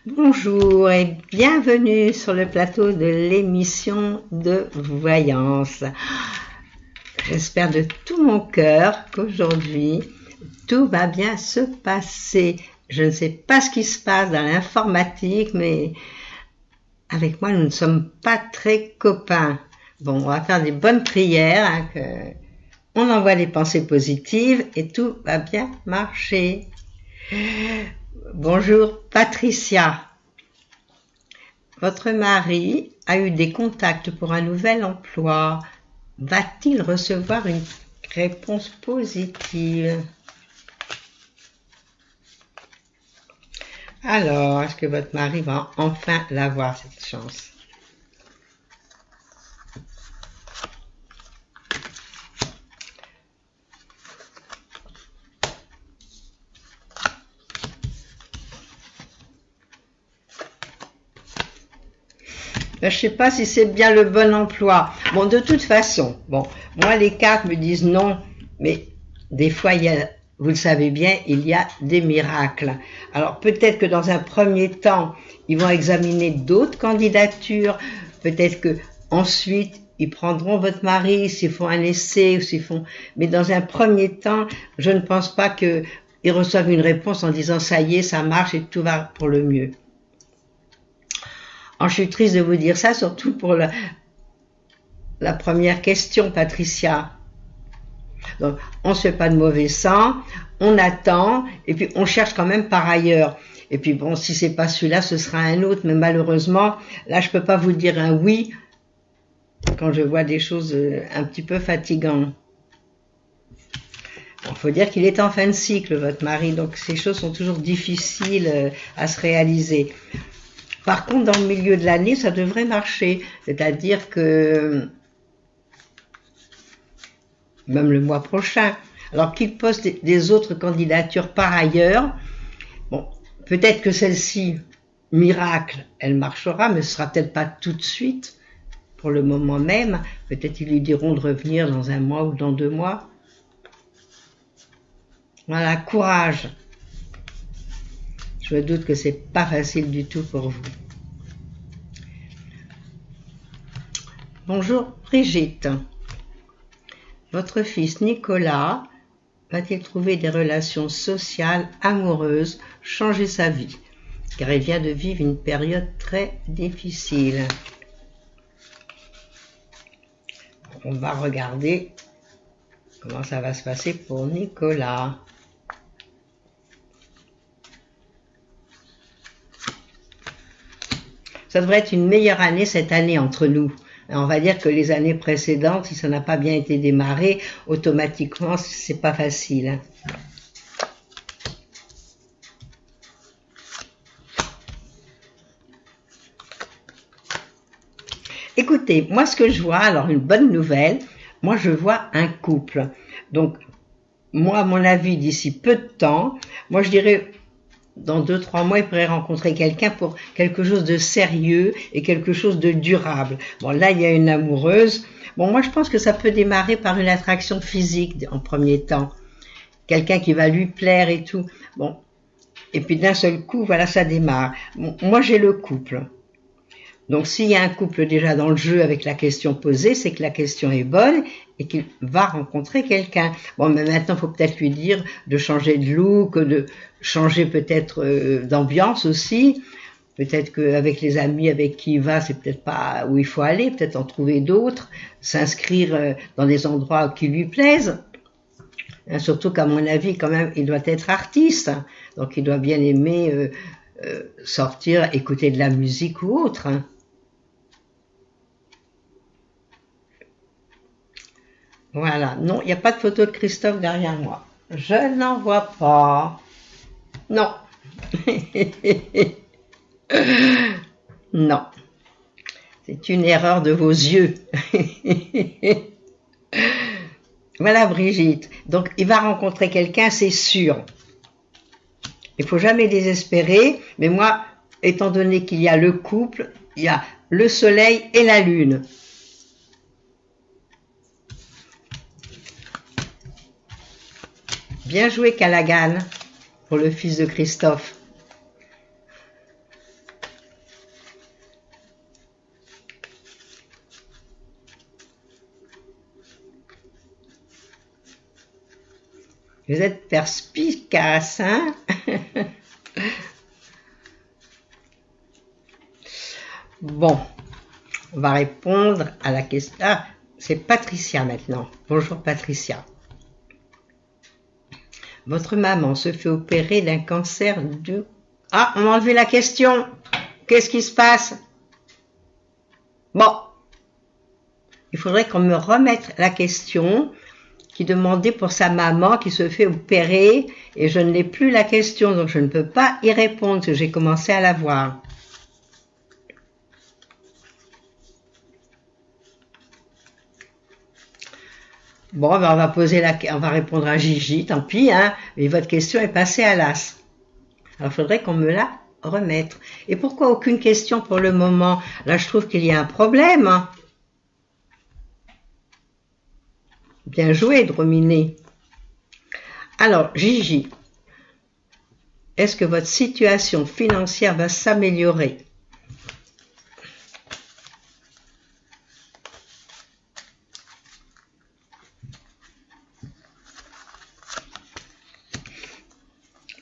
Bonjour et bienvenue sur le plateau de l'émission de voyance. J'espère de tout mon cœur qu'aujourd'hui tout va bien se passer. Je ne sais pas ce qui se passe dans l'informatique, mais avec moi nous ne sommes pas très copains. Bon, on va faire des bonnes prières, on envoie des pensées positives et tout va bien marcher. Bonjour Patricia. Votre mari a eu des contacts pour un nouvel emploi. Va-t-il recevoir une réponse positive? Alors, est-ce que votre mari va enfin l'avoir, cette chance? Je ne sais pas si c'est bien le bon emploi. Bon, de toute façon, moi les cartes me disent non, mais des fois, vous le savez bien, il y a des miracles. Alors peut-être que dans un premier temps, ils vont examiner d'autres candidatures, peut-être que ensuite ils prendront votre mari s'ils font un essai ou s'ils font. Mais dans un premier temps, je ne pense pas qu'ils reçoivent une réponse en disant ça y est, ça marche et tout va pour le mieux. Alors, je suis triste de vous dire ça, surtout pour la première question, Patricia. Donc, on ne se fait pas de mauvais sang, on attend, et puis on cherche quand même par ailleurs. Et puis bon, si c'est pas celui-là, ce sera un autre, mais malheureusement, là, je peux pas vous dire un oui quand je vois des choses un petit peu fatigantes. Il faut dire qu'il est en fin de cycle, votre mari, donc ces choses sont toujours difficiles à se réaliser. Par contre, dans le milieu de l'année, ça devrait marcher. C'est-à-dire que, même le mois prochain, alors qu'il poste des autres candidatures par ailleurs, bon, peut-être que celle-ci, miracle, elle marchera, mais ce sera peut-être pas tout de suite, pour le moment même. Peut-être ils lui diront de revenir dans un mois ou dans 2 mois. Voilà, courage. Je me doute que c'est pas facile du tout pour vous. Bonjour Brigitte. Votre fils Nicolas va-t-il trouver des relations sociales, amoureuses, changer sa vie? Car il vient de vivre une période très difficile. On va regarder comment ça va se passer pour Nicolas. Ça devrait être une meilleure année cette année entre nous. On va dire que les années précédentes, si ça n'a pas bien été démarré, automatiquement, c'est pas facile. Écoutez, moi ce que je vois, alors une bonne nouvelle, moi je vois un couple. Donc, moi à mon avis, d'ici peu de temps, moi je dirais dans 2-3 mois, il pourrait rencontrer quelqu'un pour quelque chose de sérieux et quelque chose de durable. Bon, là, il y a une amoureuse. Bon, moi, je pense que ça peut démarrer par une attraction physique en premier temps. Quelqu'un qui va lui plaire et tout. Bon. Et puis d'un seul coup, voilà, ça démarre. Bon, moi, j'ai le couple. Donc, s'il y a un couple déjà dans le jeu avec la question posée, c'est que la question est bonne et qu'il va rencontrer quelqu'un. Bon, mais maintenant, il faut peut-être lui dire de changer de look, de changer peut-être d'ambiance aussi. Peut-être qu'avec les amis avec qui il va, c'est peut-être pas où il faut aller, peut-être en trouver d'autres, s'inscrire dans des endroits qui lui plaisent. Surtout qu'à mon avis, quand même, il doit être artiste. Donc, il doit bien aimer sortir, écouter de la musique ou autre. Voilà, non, il n'y a pas de photo de Christophe derrière moi. Je n'en vois pas. Non. Non. C'est une erreur de vos yeux. Voilà Brigitte. Donc il va rencontrer quelqu'un, c'est sûr. Il ne faut jamais désespérer, mais moi, étant donné qu'il y a le couple, il y a le soleil et la lune. Bien joué Callaghan pour le fils de Christophe. Vous êtes perspicace, hein? Bon, on va répondre à la question. Ah, c'est Patricia maintenant. Bonjour Patricia. Votre maman se fait opérer d'un cancer du... Ah, on m'a enlevé la question. Qu'est-ce qui se passe? Bon, il faudrait qu'on me remette la question qui demandait pour sa maman qui se fait opérer et je ne l'ai plus la question, donc je ne peux pas y répondre parce que j'ai commencé à la voir. Bon, ben on va répondre à Gigi, tant pis, hein, mais votre question est passée à l'as. Alors, il faudrait qu'on me la remette. Et pourquoi aucune question pour le moment? Là, je trouve qu'il y a un problème. Hein. Bien joué, Drominé. Alors, Gigi, est-ce que votre situation financière va s'améliorer?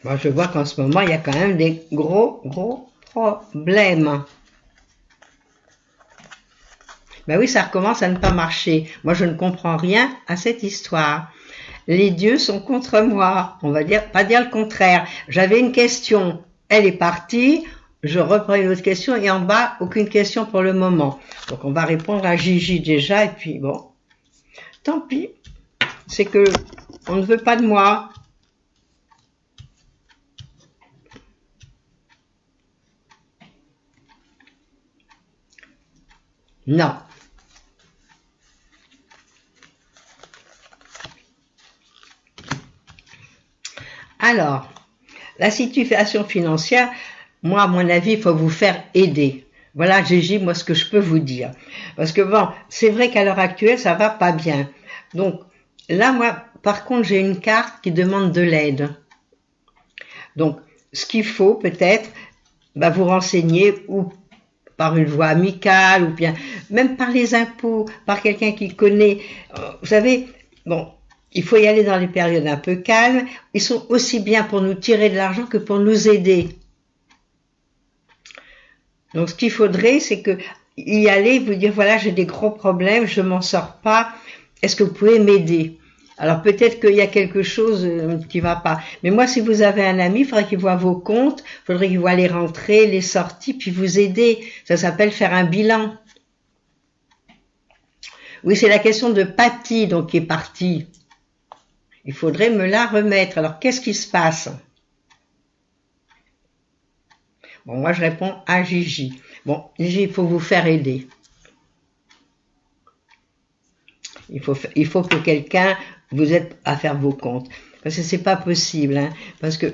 Moi, je vois qu'en ce moment, il y a quand même des gros problèmes. Ben oui, ça recommence à ne pas marcher. Moi, je ne comprends rien à cette histoire. Les dieux sont contre moi. On va pas dire le contraire. J'avais une question. Elle est partie. Je reprends une autre question et en bas, aucune question pour le moment. Donc, on va répondre à Gigi déjà et puis bon. Tant pis. C'est que on ne veut pas de moi. Non. Alors, la situation financière, moi, à mon avis, il faut vous faire aider. Voilà, Gigi, moi, ce que je peux vous dire. Parce que bon, c'est vrai qu'à l'heure actuelle, ça va pas bien. Donc, là, moi, par contre, j'ai une carte qui demande de l'aide. Donc, ce qu'il faut, peut-être, bah, vous renseigner ou par une voie amicale, ou bien même par les impôts, par quelqu'un qui connaît. Vous savez, bon, il faut y aller dans les périodes un peu calmes. Ils sont aussi bien pour nous tirer de l'argent que pour nous aider. Donc, ce qu'il faudrait, c'est que y aller, vous dire, voilà, j'ai des gros problèmes, je m'en sors pas, est-ce que vous pouvez m'aider? Alors, peut-être qu'il y a quelque chose qui va pas. Mais moi, si vous avez un ami, il faudrait qu'il voit vos comptes, il faudrait qu'il voit les rentrées, les sorties, puis vous aider. Ça s'appelle faire un bilan. Oui, c'est la question de Patty, donc, qui est partie. Il faudrait me la remettre. Alors, qu'est-ce qui se passe? Bon, moi, je réponds à Gigi. Bon, Gigi, il faut vous faire aider. Il faut que quelqu'un vous aide à faire vos comptes. Parce que c'est pas possible. Hein, parce que,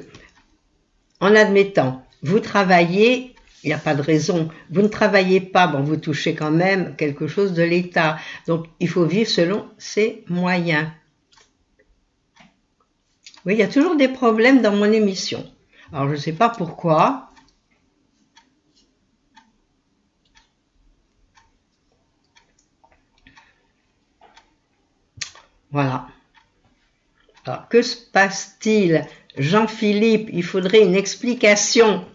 en admettant, vous travaillez, il n'y a pas de raison. Vous ne travaillez pas, bon, vous touchez quand même quelque chose de l'État. Donc, il faut vivre selon ses moyens. Oui, il y a toujours des problèmes dans mon émission. Alors, je ne sais pas pourquoi. Voilà. Alors, que se passe-t-il? Jean-Philippe, il faudrait une explication.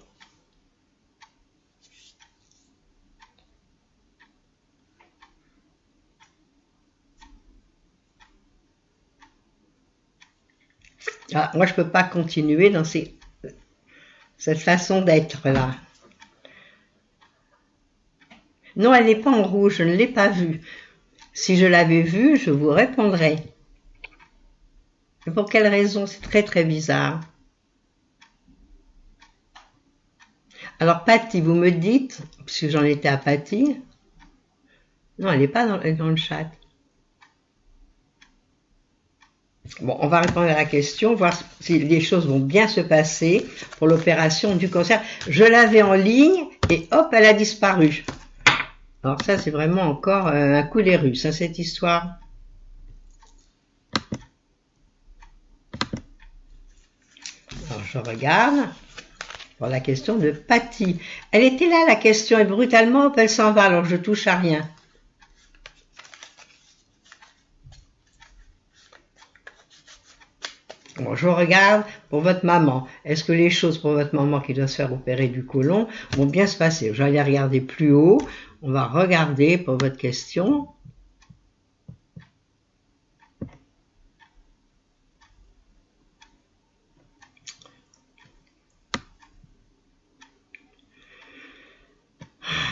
Ah, moi, je ne peux pas continuer dans cette façon d'être là. Non, elle n'est pas en rouge, je ne l'ai pas vue. Si je l'avais vue, je vous répondrais. Mais pour quelle raison? C'est très très bizarre. Alors, Patty, vous me dites, puisque j'en étais à Patty. Non, elle n'est pas dans le chat. Bon, on va répondre à la question, voir si les choses vont bien se passer pour l'opération du cancer. Je l'avais en ligne et hop, elle a disparu. Alors ça, c'est vraiment encore un coup des Russes, hein, cette histoire. Alors, je regarde pour la question de Patty. Elle était là, la question, et brutalement, hop, elle s'en va, alors je touche à rien. Bon, Alors, je regarde pour votre maman. Est-ce que les choses pour votre maman qui doit se faire opérer du côlon vont bien se passer? Je vais aller regarder plus haut. On va regarder pour votre question.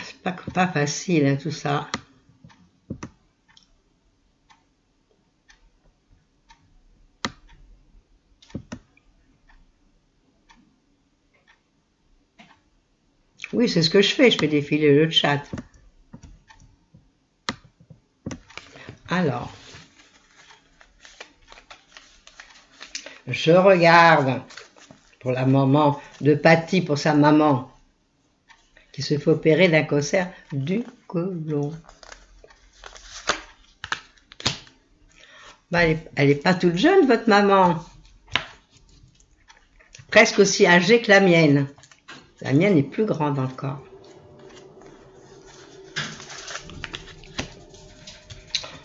C'est pas facile, hein, tout ça. Oui, c'est ce que je fais défiler le chat. Alors, je regarde pour la maman de Patty, pour sa maman, qui se fait opérer d'un cancer du côlon. Bah, elle est pas toute jeune, votre maman. Presque aussi âgée que la mienne. La mienne est plus grande encore.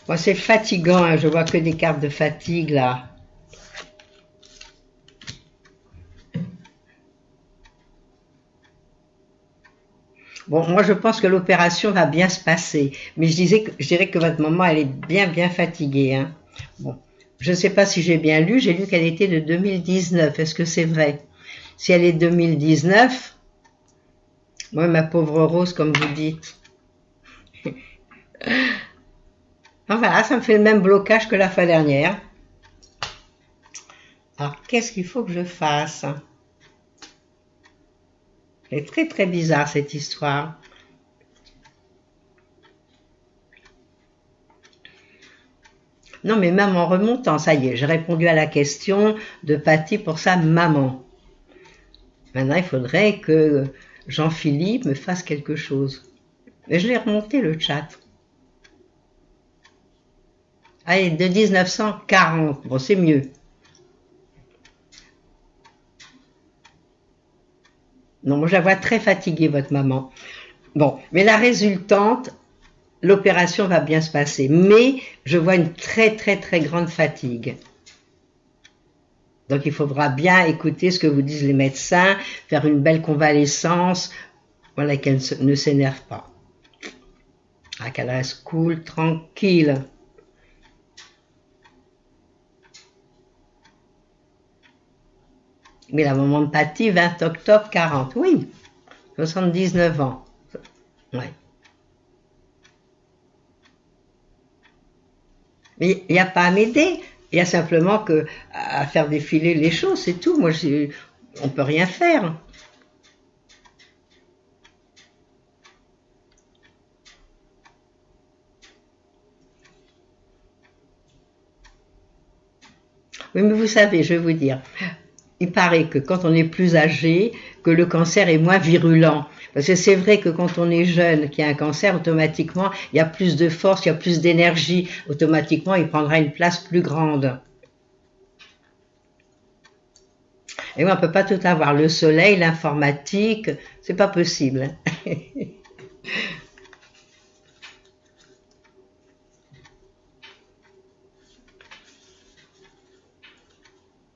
Moi, c'est fatigant, hein, je vois que des cartes de fatigue, là. Bon, moi, je pense que l'opération va bien se passer. Mais je dirais que votre maman, elle est bien fatiguée, hein. Bon, je ne sais pas si j'ai bien lu. J'ai lu qu'elle était de 2019. Est-ce que c'est vrai? Si elle est 2019, moi, ma pauvre Rose, comme vous dites. Voilà, ça me fait le même blocage que la fois dernière. Alors, qu'est-ce qu'il faut que je fasse? C'est très bizarre cette histoire. Non, mais même en remontant, ça y est, j'ai répondu à la question de Patty pour sa maman. Maintenant, il faudrait que Jean-Philippe me fasse quelque chose. Mais je l'ai remonté le chat. Allez, de 1940. Bon, c'est mieux. Non, moi je la vois très fatiguée, votre maman. Bon, mais la résultante, l'opération va bien se passer. Mais je vois une très grande fatigue. Donc il faudra bien écouter ce que vous disent les médecins, faire une belle convalescence, voilà, qu'elle ne s'énerve pas. Qu'elle reste cool, tranquille. Mais la maman de Patty, 20 octobre 40, oui, 79 ans. Ouais. Mais il n'y a pas à m'aider, il y a simplement à faire défiler les choses, c'est tout. Moi, on peut rien faire. Oui, mais vous savez, je vais vous dire, il paraît que quand on est plus âgé, que le cancer est moins virulent. Parce que c'est vrai que quand on est jeune, qu'il y a un cancer, automatiquement, il y a plus de force, il y a plus d'énergie. Automatiquement, il prendra une place plus grande. Et moi, on ne peut pas tout avoir. Le soleil, l'informatique, c'est pas possible.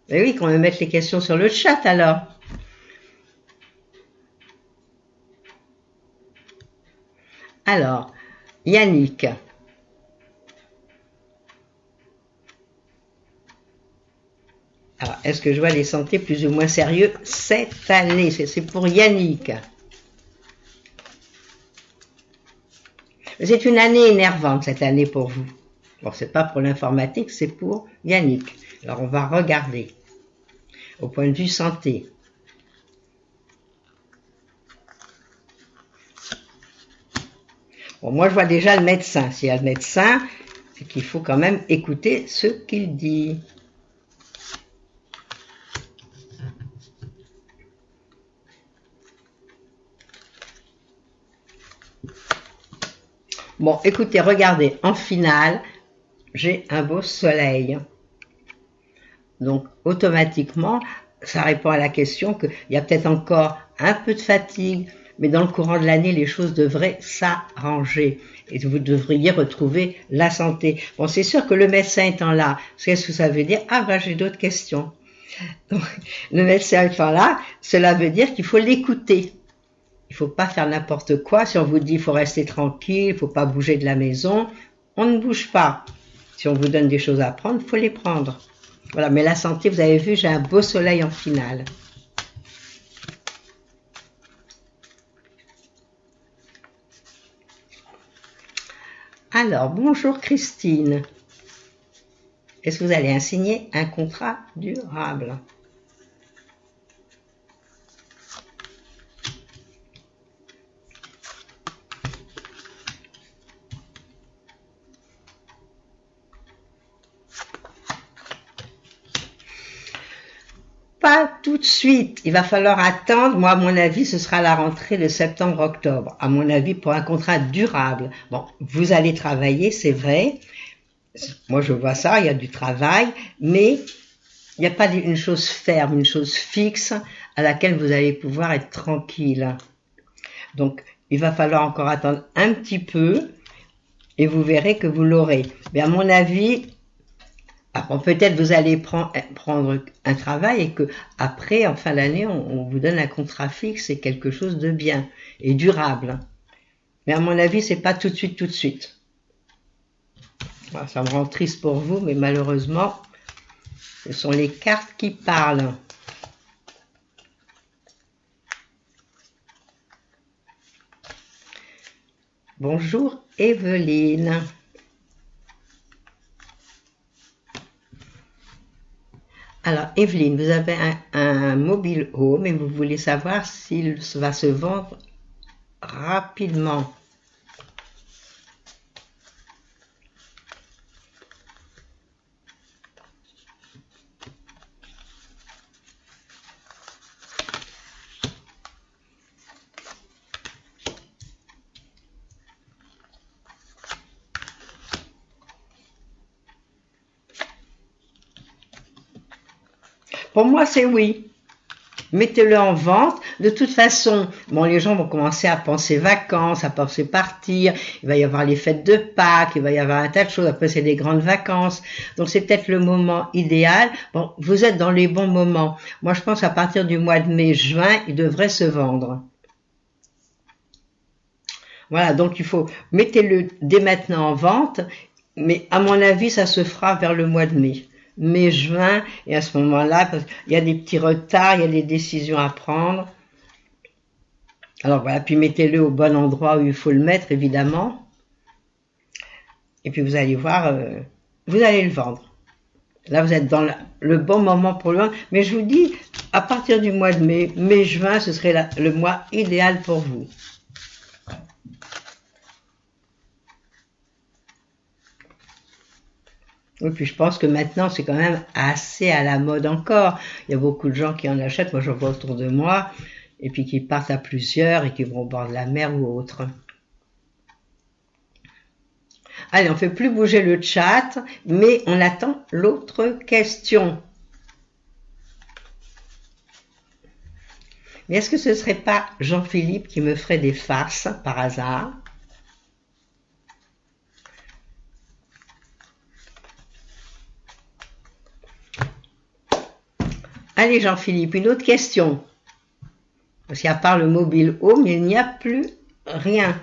Mais oui, qu'on me mette les questions sur le chat alors. Alors, Yannick. Alors, est-ce que je vois des santé plus ou moins sérieux cette année? C'est pour Yannick. C'est une année énervante cette année pour vous. Bon, c'est pas pour l'informatique, c'est pour Yannick. Alors, on va regarder au point de vue santé. Bon, moi, je vois déjà le médecin. S'il y a le médecin, c'est qu'il faut quand même écouter ce qu'il dit. Bon, écoutez, regardez, en finale, j'ai un beau soleil. Donc, automatiquement, ça répond à la question qu'il y a peut-être encore un peu de fatigue, mais dans le courant de l'année, les choses devraient s'arranger et vous devriez retrouver la santé. Bon, c'est sûr que le médecin étant là, qu'est-ce que ça veut dire? Ah, ben, j'ai d'autres questions. Donc, le médecin étant là, cela veut dire qu'il faut l'écouter. Il ne faut pas faire n'importe quoi. Si on vous dit qu'il faut rester tranquille, il ne faut pas bouger de la maison, on ne bouge pas. Si on vous donne des choses à prendre, il faut les prendre. Voilà, mais la santé, vous avez vu, j'ai un beau soleil en finale. Alors, bonjour Christine. Est-ce que vous allez signer un contrat durable? Pas tout de suite, il va falloir attendre. Moi, à mon avis, ce sera la rentrée de septembre-octobre. À mon avis, pour un contrat durable. Bon, vous allez travailler, c'est vrai. Moi, je vois ça, il y a du travail, mais il n'y a pas une chose ferme, une chose fixe à laquelle vous allez pouvoir être tranquille. Donc, il va falloir encore attendre un petit peu et vous verrez que vous l'aurez. Mais à mon avis, peut-être vous allez prendre un travail et que après, en fin d'année, on vous donne un contrat fixe et quelque chose de bien et durable. Mais à mon avis, c'est pas tout de suite, tout de suite. Ça me rend triste pour vous, mais malheureusement, ce sont les cartes qui parlent. Bonjour Evelyne. Alors Evelyne, vous avez un mobile home et vous voulez savoir s'il va se vendre rapidement. Pour moi, c'est oui. Mettez-le en vente. De toute façon, bon, les gens vont commencer à penser vacances, à penser partir. Il va y avoir les fêtes de Pâques, il va y avoir un tas de choses. Après, c'est des grandes vacances. Donc, c'est peut-être le moment idéal. Bon, vous êtes dans les bons moments. Moi, je pense qu'à partir du mois de mai, juin, il devrait se vendre. Voilà, donc il faut, mettez-le dès maintenant en vente. Mais à mon avis, ça se fera vers le mois de mai. Mai-juin, et à ce moment-là, il y a des petits retards, il y a des décisions à prendre. Alors voilà, puis mettez-le au bon endroit où il faut le mettre, évidemment. Et puis vous allez voir, vous allez le vendre. Là, vous êtes dans le bon moment pour le vendre. Mais je vous dis, à partir du mois de mai, mai-juin, ce serait le mois idéal pour vous. Et puis je pense que maintenant c'est quand même assez à la mode encore. Il y a beaucoup de gens qui en achètent, moi je vois autour de moi, et puis qui partent à plusieurs et qui vont au bord de la mer ou autre. Allez, on ne fait plus bouger le chat, mais on attend l'autre question. Mais est-ce que ce ne serait pas Jean-Philippe qui me ferait des farces par hasard? Allez Jean-Philippe, une autre question. Parce qu'à part le mobile home, il n'y a plus rien.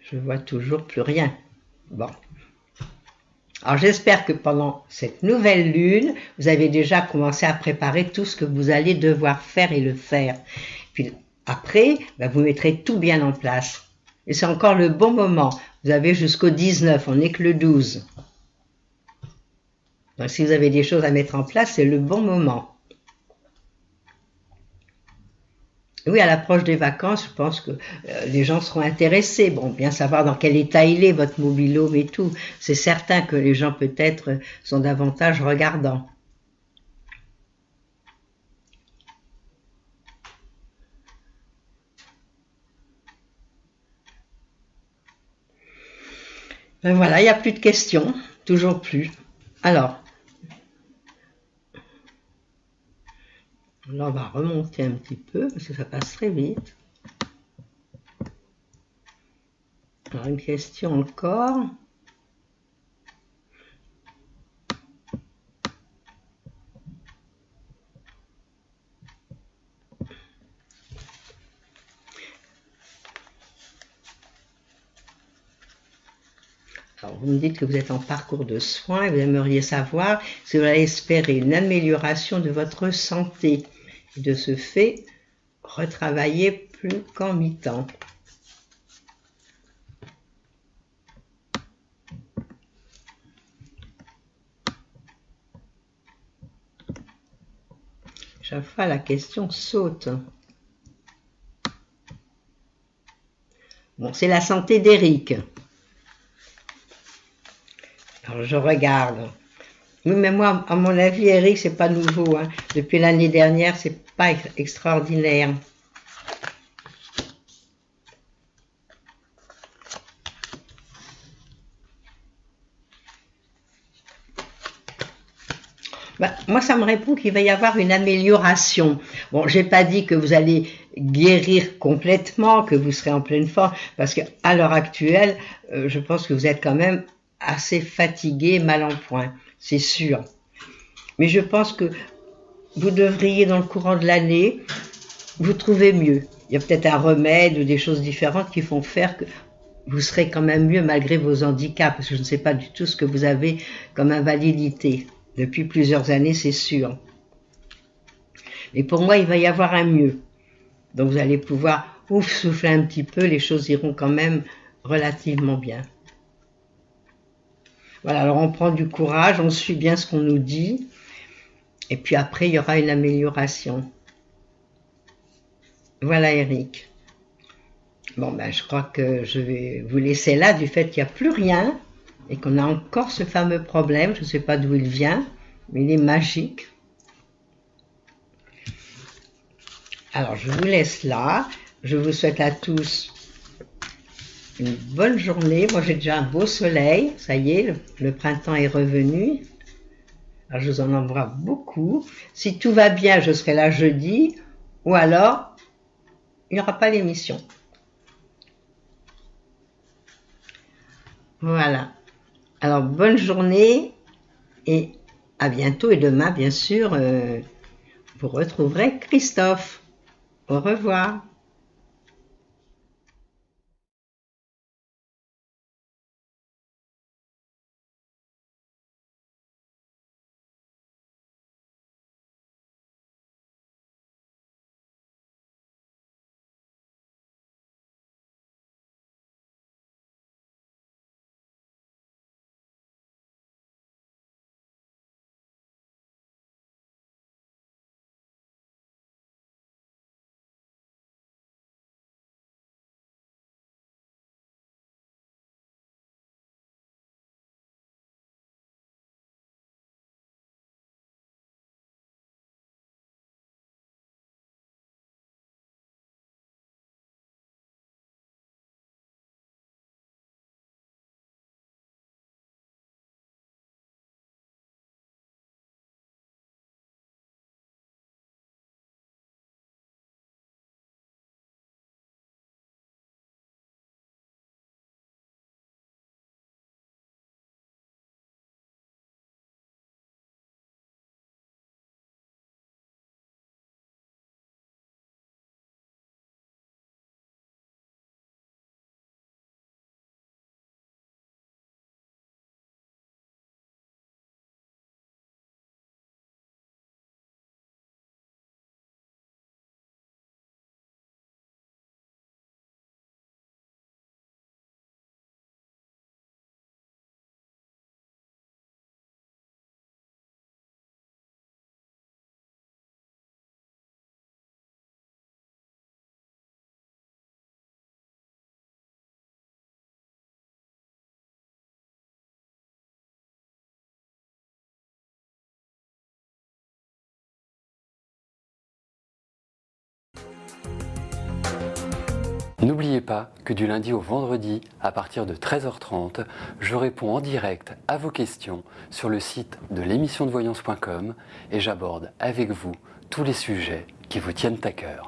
Je vois toujours plus rien. Bon. Alors j'espère que pendant cette nouvelle lune, vous avez déjà commencé à préparer tout ce que vous allez devoir faire et le faire. Puis après, vous mettrez tout bien en place. Et c'est encore le bon moment. Vous avez jusqu'au 19, on n'est que le 12. Donc si vous avez des choses à mettre en place, c'est le bon moment. Oui, à l'approche des vacances, je pense que les gens seront intéressés. Bon, bien savoir dans quel état il est, votre mobil-home et tout. C'est certain que les gens peut-être sont davantage regardants. Ben voilà, il n'y a plus de questions. Toujours plus. Alors, là on va remonter un petit peu parce que ça passe très vite. Alors une question encore. Alors, vous me dites que vous êtes en parcours de soins et vous aimeriez savoir si vous allez espérer une amélioration de votre santé et de ce fait retravailler plus qu'en mi-temps. Chaque fois, la question saute. Bon, c'est la santé d'Éric. Alors, je regarde. Oui, mais moi, à mon avis, Éric, c'est pas nouveau. Hein. Depuis l'année dernière, c'est pas extraordinaire. Ben, moi, ça me répond qu'il va y avoir une amélioration. Bon, j'ai pas dit que vous allez guérir complètement, que vous serez en pleine forme, parce que à l'heure actuelle, je pense que vous êtes quand même assez fatigué, mal en point, c'est sûr. Mais je pense que vous devriez, dans le courant de l'année, vous trouver mieux. Il y a peut-être un remède ou des choses différentes qui font faire que vous serez quand même mieux malgré vos handicaps, parce que je ne sais pas du tout ce que vous avez comme invalidité. Depuis plusieurs années, c'est sûr. Mais pour moi, il va y avoir un mieux. Donc vous allez pouvoir souffler un petit peu, les choses iront quand même relativement bien. Voilà, alors on prend du courage, on suit bien ce qu'on nous dit, et puis après, il y aura une amélioration. Voilà, Eric. Bon, ben, je crois que je vais vous laisser là, du fait qu'il n'y a plus rien, et qu'on a encore ce fameux problème, je ne sais pas d'où il vient, mais il est magique. Alors, je vous laisse là. Je vous souhaite à tous une bonne journée. Moi, j'ai déjà un beau soleil. Ça y est, le printemps est revenu. Alors, je vous en envoie beaucoup. Si tout va bien, je serai là jeudi. Ou alors, il n'y aura pas l'émission. Voilà. Alors, bonne journée et à bientôt. Et demain, bien sûr, vous retrouverez Christophe. Au revoir. N'oubliez pas que du lundi au vendredi, à partir de 13h30, je réponds en direct à vos questions sur le site de l'émissiondevoyance.com et j'aborde avec vous tous les sujets qui vous tiennent à cœur.